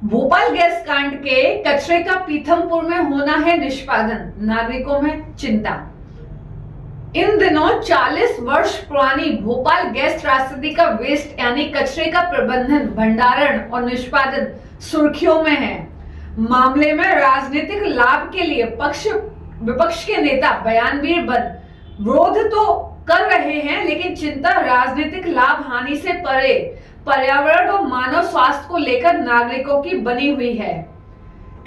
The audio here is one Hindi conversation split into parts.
भोपाल गैस कांड के कचरे का पीथमपुर में होना है निष्पादन, नागरिकों में चिंता। इन दिनों 40 वर्ष पुरानी भोपाल गैस त्रासदी का वेस्ट यानी कचरे का प्रबंधन, भंडारण और निष्पादन सुर्खियों में है। मामले में राजनीतिक लाभ के लिए पक्ष विपक्ष के नेता बयानबाजी बन विरोध तो कर रहे हैं, लेकिन चिंता राजनीतिक लाभ हानि से परे पर्यावरण और मानव स्वास्थ्य को लेकर नागरिकों की बनी हुई है।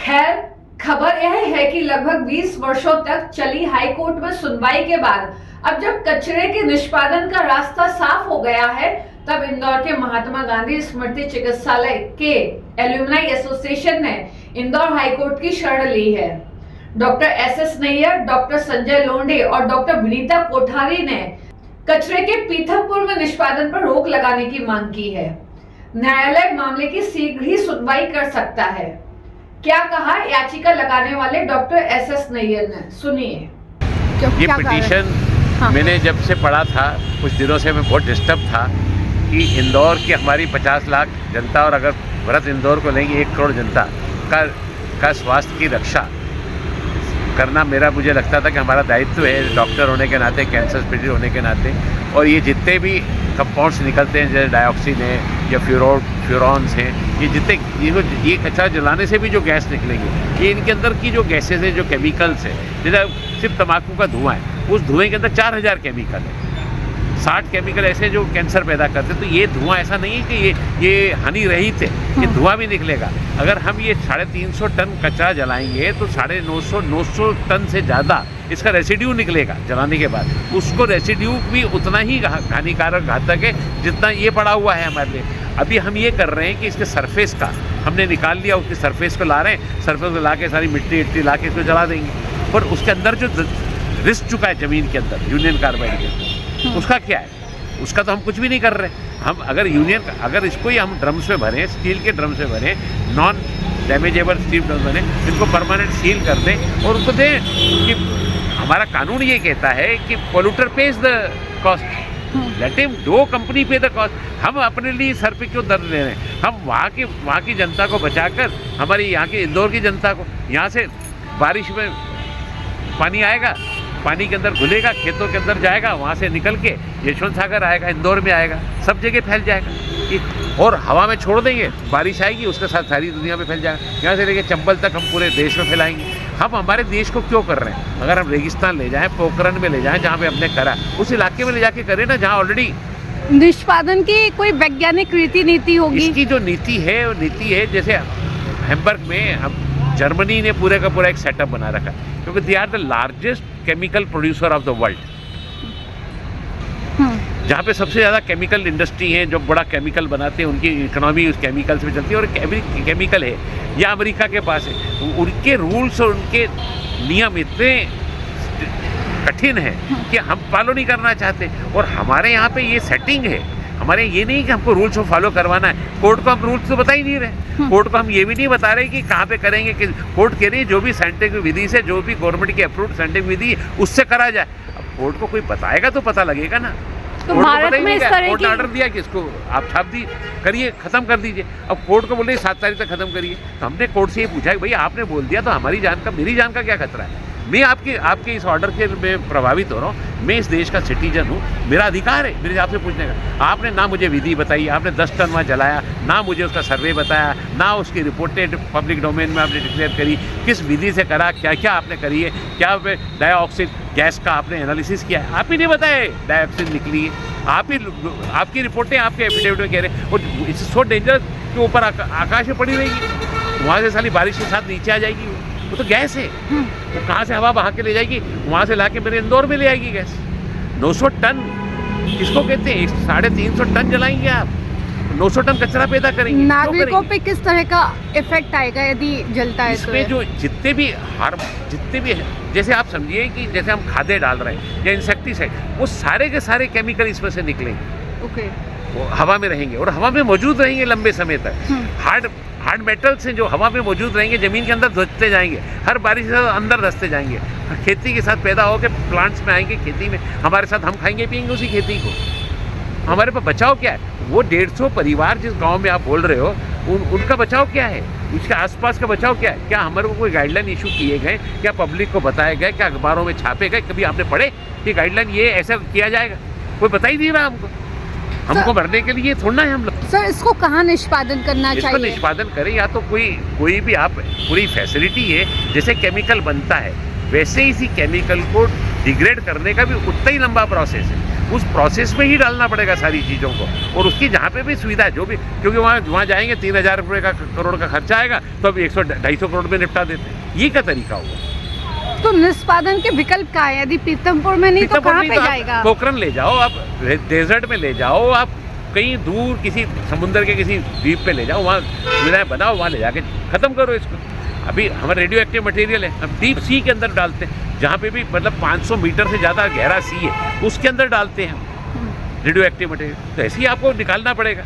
खैर, खबर यह है कि लगभग 20 वर्षों तक चली हाईकोर्ट में सुनवाई के बाद अब जब कचरे के निष्पादन का रास्ता साफ हो गया है, तब इंदौर के महात्मा गांधी स्मृति चिकित्सालय के एल्यूमनाई एसोसिएशन ने इंदौर हाईकोर्ट की शरण ली है। Doctor S Nayyar, doctor Sanjay Londhe और डॉक्टर विनीता कोठारी ने कचरे के पीथमपुर में निष्पादन पर रोक लगाने की मांग की है। न्यायालय मामले की शीघ्र ही सुनवाई कर सकता है। क्या कहा याचिका लगाने वाले डॉक्टर एस नैयर ने, सुनिए। ये पिटीशन मैंने जब से पढ़ा था, कुछ दिनों से मैं बहुत डिस्टर्ब था कि इंदौर की हमारी 50 लाख जनता, और अगर भरत इंदौर को लेंगे 1 करोड़ जनता का स्वास्थ्य की रक्षा करना मुझे लगता था कि हमारा दायित्व है, डॉक्टर होने के नाते, कैंसर स्पेशलिस्ट होने के नाते। और ये जितने भी कंपाउंड्स निकलते हैं, जैसे डाइऑक्सिन है या फ्यूरॉन्स हैं, ये जितने ये कचरा जलाने से भी जो गैस निकलेंगे, ये इनके अंदर की जो गैसेज है, जो केमिकल्स है, जैसे सिर्फ तम्बाकू का धुआं है, उस धुएं के अंदर 4000 केमिकल है, 60 केमिकल ऐसे जो कैंसर पैदा करते हैं। तो ये धुआं ऐसा नहीं है कि ये हानि रहित है, ये धुआं भी निकलेगा। अगर हम ये 350 टन कचरा जलाएंगे तो 950 टन से ज़्यादा इसका रेसिड्यू निकलेगा जलाने के बाद। उसको रेसिड्यू भी उतना ही हानिकारक, घातक है जितना ये पड़ा हुआ है हमारे लिए। अभी हम ये कर रहे हैं कि इसके सरफेस का हमने निकाल लिया, उसके सरफेस को ला रहे हैं, सरफेस को ला के सारी मिट्टी ला के इसको जला देंगे। पर उसके अंदर जो रिस्क चुका है ज़मीन के अंदर यूनियन कार्बाइड के, उसका क्या है? उसका तो हम कुछ भी नहीं कर रहे। हम अगर इसको ही हम ड्रम्स में भरें, स्टील के ड्रम्स में भरें, नॉन डैमेजेबल स्टील ड्रम्स भरें, इनको परमानेंट सील कर दें और उनको दें कि हमारा कानून ये कहता है कि polluter page the cost, let him दो कंपनी पे द कॉस्ट। हम अपने लिए सर पे क्यों दर्द ले रहे हैं? हम वहाँ की जनता को बचाकर, हमारी यहाँ की इंदौर की जनता को, यहाँ से बारिश में पानी आएगा, पानी के अंदर घुलेगा, खेतों के अंदर जाएगा, वहाँ से निकल के यशवंत सागर आएगा, इंदौर में आएगा, सब जगह फैल जाएगा। और हवा में छोड़ देंगे, बारिश आएगी, उसके साथ सारी दुनिया में फैल जाएगा। यहाँ से लेके चंबल तक हम पूरे देश में फैलाएंगे। हम हमारे देश को क्यों कर रहे हैं? अगर हम रेगिस्तान ले जाएँ, पोखरण में ले जाएँ, जहाँ पे हमने करा, उस इलाके में ले जाके करें ना, जहाँ ऑलरेडी निष्पादन की कोई वैज्ञानिक नीति होगी। इसकी जो नीति है, वो नीति है जैसे हैम्बर्ग में हम जर्मनी ने पूरे का पूरा एक सेटअप बना रखा है, क्योंकि they are the largest chemical producer of the world. जहाँ पे सबसे ज़्यादा केमिकल इंडस्ट्री है, जो बड़ा केमिकल बनाते हैं, उनकी इकोनॉमी उस केमिकल से चलती है। और केमिकल है या अमेरिका के पास है, उनके रूल्स और उनके नियम इतने कठिन है कि हम फॉलो नहीं करना चाहते। और हमारे यहाँ पे ये सेटिंग है, हमारे ये नहीं कि हमको रूल्स को फॉलो करवाना है। कोर्ट को हम रूल्स तो बता ही नहीं रहे, कोर्ट को हम ये भी नहीं बता रहे कि कहाँ पे करेंगे। कि कोर्ट कह रही है जो भी साइंटिफिक विधि से, जो भी गवर्नमेंट की अप्रूव्ड साइंटिफिक विधि है, उससे करा जाए। अब कोर्ट को कोई बताएगा तो पता लगेगा ना। तो भारत में इस तरह कोर्ट ने ऑर्डर दिया कि इसको आप छाप दी करिए, खत्म कर दीजिए। अब कोर्ट को बोल रही 7 तारीख तक खत्म करिए। तो हमने कोर्ट से ये पूछा कि भाई आपने बोल दिया तो हमारी जान का, मेरी जान का क्या खतरा है? मैं आपके इस ऑर्डर के में प्रभावित हो रहा हूँ। मैं इस देश का सिटीजन हूँ, मेरा अधिकार है मेरे आपसे पूछने का। आपने ना मुझे विधि बताई, आपने 10 टन वहाँ जलाया, ना मुझे उसका सर्वे बताया, ना उसकी रिपोर्टेड पब्लिक डोमेन में आपने डिक्लेयर करी, किस विधि से करा, क्या क्या आपने करी है, क्या डाइऑक्सिन गैस का आपने एनालिसिस किया है, आप ही नहीं बताए। डाइऑक्सिन निकली है, आपकी रिपोर्टें आपके एफिडेविट में कह रहे हैं। और इट्स सो डेंजरस कि ऊपर आकाश में पड़ी रहेगी, वहाँ से साली बारिश के साथ नीचे आ जाएगी। वो तो गैस है, वो कहाँ से हवा बहा के ले जाएगी, वहाँ से ला के मेरे इंदौर में ले आएगी गैस। 900 टन किसको कहते हैं? 350 टन जलाएंगे आप, 900 टन कचरा पैदा करेंगे। नागरिकों पे किस तरह का इफेक्ट आएगा यदि जलता है? इसमें जो जितने भी जैसे आप समझिए कि जैसे हम खादे डाल रहे हैं या इंसेक्टिसाइड, वो सारे के सारे केमिकल इसमें से निकलेंगे। ओके। वो हवा में रहेंगे और हवा में मौजूद रहेंगे लंबे समय तक। हार्ड मेटल्स हैं जो हवा में मौजूद रहेंगे, ज़मीन के अंदर धंसते जाएंगे, हर बारिश के साथ अंदर धंसते जाएंगे, खेती के साथ पैदा होकर प्लांट्स में आएंगे, खेती में हमारे साथ हम खाएंगे पिएंगे उसी खेती को। हमारे पास बचाव क्या है? वो 150 परिवार जिस गांव में आप बोल रहे हो, उनका बचाव क्या है, उसके आसपास का बचाव क्या है? क्या हमारे को कोई गाइडलाइन इशू किए गए, क्या पब्लिक को बताए गए, क्या अखबारों में छापे गए? कभी आपने पढ़े कि गाइडलाइन ये ऐसा किया जाएगा? कोई बता ही नहीं रहा हमको भरने के लिए थोड़ा है हम लोग। सर इसको कहाँ निष्पादन करना इसको चाहिए? निष्पादन करें या तो कोई भी आप पूरी फैसिलिटी है, जैसे केमिकल बनता है वैसे ही इसी केमिकल को डिग्रेड करने का भी उतना ही लंबा प्रोसेस है। उस प्रोसेस में ही डालना पड़ेगा सारी चीज़ों को, और उसकी जहाँ पे भी सुविधा जो भी, क्योंकि वहाँ जाएंगे 3,000 रुपये का करोड़ का खर्चा आएगा तो अभी 100-250 करोड़ में निपटा देते हैं। ये क्या तरीका होगा? तो निष्पादन के विकल्प क्या है? यदि पीतमपुर में नहीं तो कहाँ पे जाएगा? पोखरन ले जाओ, आप डेजर्ट में ले जाओ, आप कहीं दूर किसी समुद्र के किसी द्वीप पे ले जाओ, वहाँ सुविधाएं बनाओ, वहाँ ले जाके ख़त्म करो इसको। अभी हमारा रेडियो एक्टिव मटेरियल है, हम डीप सी के अंदर डालते हैं, जहाँ पे भी मतलब 500 मीटर से ज़्यादा गहरा सी है उसके अंदर डालते हैं रेडियो एक्टिव मटेरियल। तो ऐसे ही आपको निकालना पड़ेगा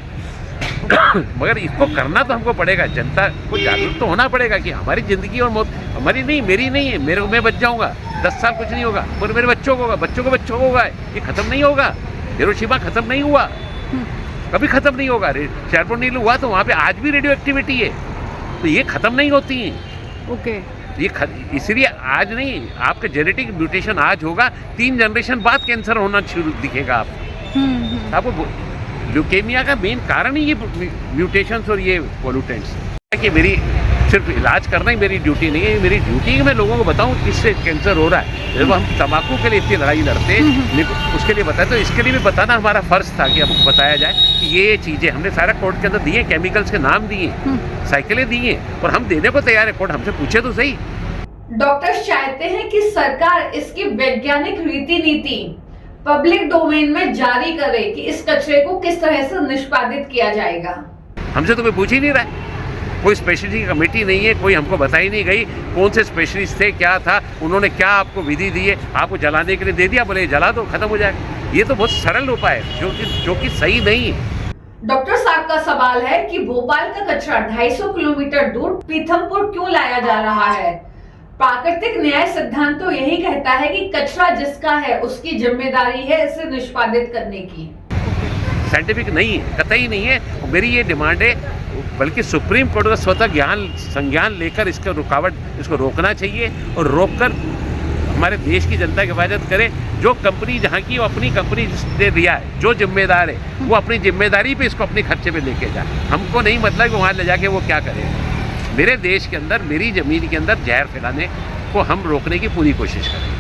मगर इसको करना तो हमको पड़ेगा, जनता को जागरूक तो होना पड़ेगा कि हमारी ज़िंदगी और मौत हमारी नहीं, मेरी नहीं है। मैं बच जाऊँगा, 10 साल कुछ नहीं होगा, पर मेरे बच्चों को होगा, बच्चों को होगा। ये ख़त्म नहीं होगा। हिरोशिमा ख़त्म नहीं हुआ, कभी ख़त्म नहीं होगा। चेरनोबिल हुआ तो वहाँ पे आज भी रेडियो एक्टिविटी है, तो ये ख़त्म नहीं होती हैं। ओके। ये इसलिए आज नहीं, आपका जेनेटिक म्यूटेशन आज होगा, 3 जनरेशन बाद कैंसर होना शुरू दिखेगा आपको। ल्यूकेमिया का मेन कारण ही ये म्यूटेशंस और ये पोल्यूटेंट्स है। कि मेरी सिर्फ इलाज करना ही मेरी ड्यूटी नहीं है, मेरी ड्यूटी है मैं लोगों को बताऊं किससे कैंसर हो रहा है। जब हम तंबाकू के लिए इतनी लड़ाई लड़ते हैं उसके लिए बताए, तो इसके लिए भी बताना हमारा फर्ज था कि हमको बताया जाए कि ये चीज़ें हमने सारा कोर्ट के अंदर दिए, केमिकल्स के नाम दिए, साइकिलें दी हैं, और हम देने को तैयार है। कोर्ट हमसे पूछे तो सही। डॉक्टर्स चाहते हैं कि सरकार इसकी वैज्ञानिक रीति नीति पब्लिक डोमेन में जारी करे कि इस कचरे को किस तरह से निष्पादित किया जाएगा। हमसे तो कोई पूछ ही नहीं रहा है, कोई स्पेशलिस्ट कमेटी नहीं है, कोई हमको बताई नहीं गई कौन से स्पेशलिस्ट थे, क्या था, उन्होंने क्या आपको विधि दी है, आपको जलाने के लिए दे दिया, बोले जला दो खत्म हो जाएगा। ये तो बहुत सरल उपाय है जो कि सही नहीं है। डॉक्टर साहब का सवाल है कि भोपाल का कचरा 250 किलोमीटर दूर पीथमपुर क्यों लाया जा रहा है? प्राकृतिक न्याय सिद्धांत तो यही कहता है कि कचरा जिसका है उसकी जिम्मेदारी है इसे निष्पादित करने की। साइंटिफिक नहीं है, कतई नहीं है। मेरी ये डिमांड है, बल्कि सुप्रीम कोर्ट का स्वतः संज्ञान लेकर इसको रोकना चाहिए, और रोककर हमारे देश की जनता की हिफाजत करे। जो कंपनी जहाँ की, वो अपनी कंपनी जिसने दिया है, जो जिम्मेदार है वो अपनी जिम्मेदारी पे इसको अपने खर्चे पे लेके जाए। हमको नहीं मतलब कि वहाँ ले जाके वो क्या करेगा। मेरे देश के अंदर, मेरी ज़मीन के अंदर जहर फैलाने को हम रोकने की पूरी कोशिश करें।